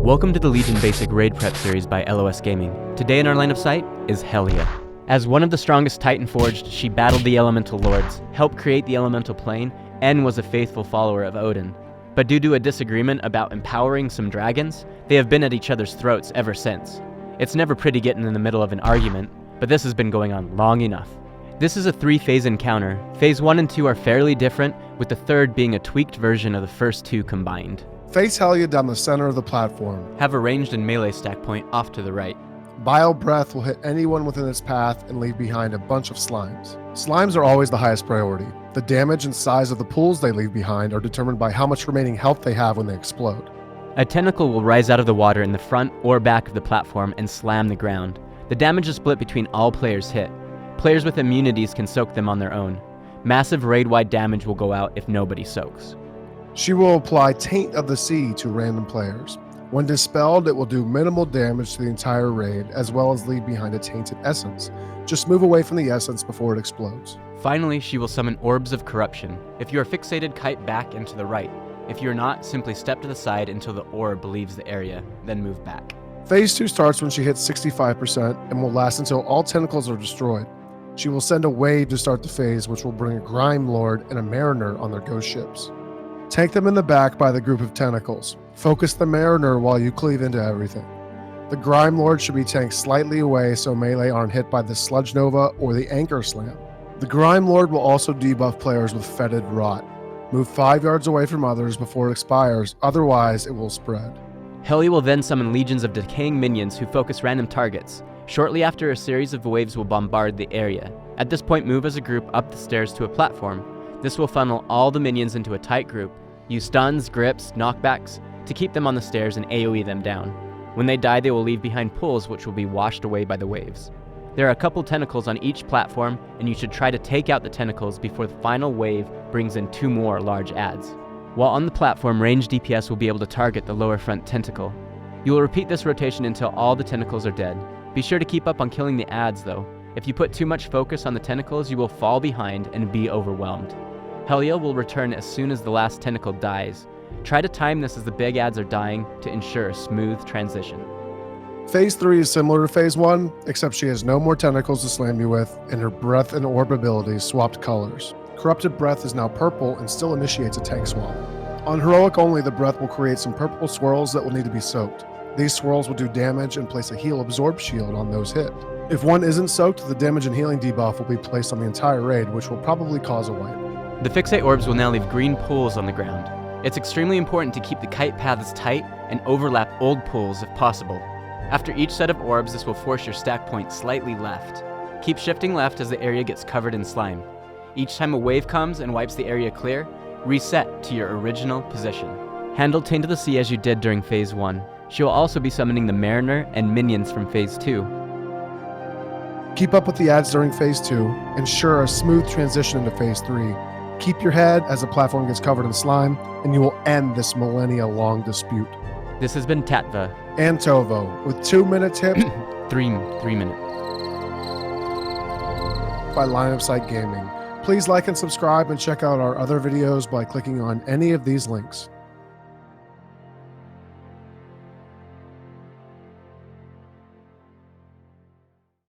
Welcome to the Legion Basic Raid Prep series by LOS Gaming. Today in our line of sight is Helya. As one of the strongest Titan Forged, she battled the Elemental Lords, helped create the Elemental Plane, and was a faithful follower of Odin. But due to a disagreement about empowering some dragons, they have been at each other's throats ever since. It's never pretty getting in the middle of an argument, but this has been going on long enough. This is a 3-phase encounter. Phase 1 and 2 are fairly different, with the third being a tweaked version of the first two combined. Face Helya down the center of the platform. Have a ranged and melee stack point off to the right. Bile Breath will hit anyone within its path and leave behind a bunch of slimes. Slimes are always the highest priority. The damage and size of the pools they leave behind are determined by how much remaining health they have when they explode. A tentacle will rise out of the water in the front or back of the platform and slam the ground. The damage is split between all players hit. Players with immunities can soak them on their own. Massive raid-wide damage will go out if nobody soaks. She will apply Taint of the Sea to random players. When dispelled, it will do minimal damage to the entire raid, as well as leave behind a tainted essence. Just move away from the essence before it explodes. Finally, she will summon Orbs of Corruption. If you are fixated, kite back and to the right. If you are not, simply step to the side until the orb leaves the area, then move back. Phase 2 starts when she hits 65% and will last until all tentacles are destroyed. She will send a wave to start the phase, which will bring a Grime Lord and a Mariner on their ghost ships. Tank them in the back by the group of tentacles. Focus the Mariner while you cleave into everything. The Grime Lord should be tanked slightly away so melee aren't hit by the Sludge Nova or the Anchor Slam. The Grime Lord will also debuff players with Fetid Rot. Move 5 yards away from others before it expires, otherwise it will spread. Helya will then summon legions of decaying minions who focus random targets. Shortly after, a series of waves will bombard the area. At this point, move as a group up the stairs to a platform. This will funnel all the minions into a tight group. Use stuns, grips, knockbacks to keep them on the stairs and AoE them down. When they die, they will leave behind pools which will be washed away by the waves. There are a couple tentacles on each platform, and you should try to take out the tentacles before the final wave brings in 2 more large adds. While on the platform, ranged DPS will be able to target the lower front tentacle. You will repeat this rotation until all the tentacles are dead. Be sure to keep up on killing the adds though. If you put too much focus on the tentacles, you will fall behind and be overwhelmed. Helya will return as soon as the last tentacle dies. Try to time this as the big adds are dying to ensure a smooth transition. Phase 3 is similar to Phase 1, except she has no more tentacles to slam you with, and her Breath and Orb abilities swapped colors. Corrupted Breath is now purple and still initiates a tank swap. On Heroic only, the Breath will create some purple swirls that will need to be soaked. These swirls will do damage and place a heal absorb shield on those hit. If one isn't soaked, the damage and healing debuff will be placed on the entire raid, which will probably cause a wipe. The Fixate Orbs will now leave green pools on the ground. It's extremely important to keep the kite paths tight and overlap old pools if possible. After each set of orbs, this will force your stack point slightly left. Keep shifting left as the area gets covered in slime. Each time a wave comes and wipes the area clear, reset to your original position. Handle Taint of the Sea as you did during Phase 1. She will also be summoning the Mariner and minions from Phase 2. Keep up with the adds during Phase 2. Ensure a smooth transition into Phase 3. Keep your head as the platform gets covered in slime, and you will end this millennia-long dispute. This has been Tatva. And Tovo, with 2-minute tips 3 minute. by Line of Sight Gaming. Please like and subscribe and check out our other videos by clicking on any of these links.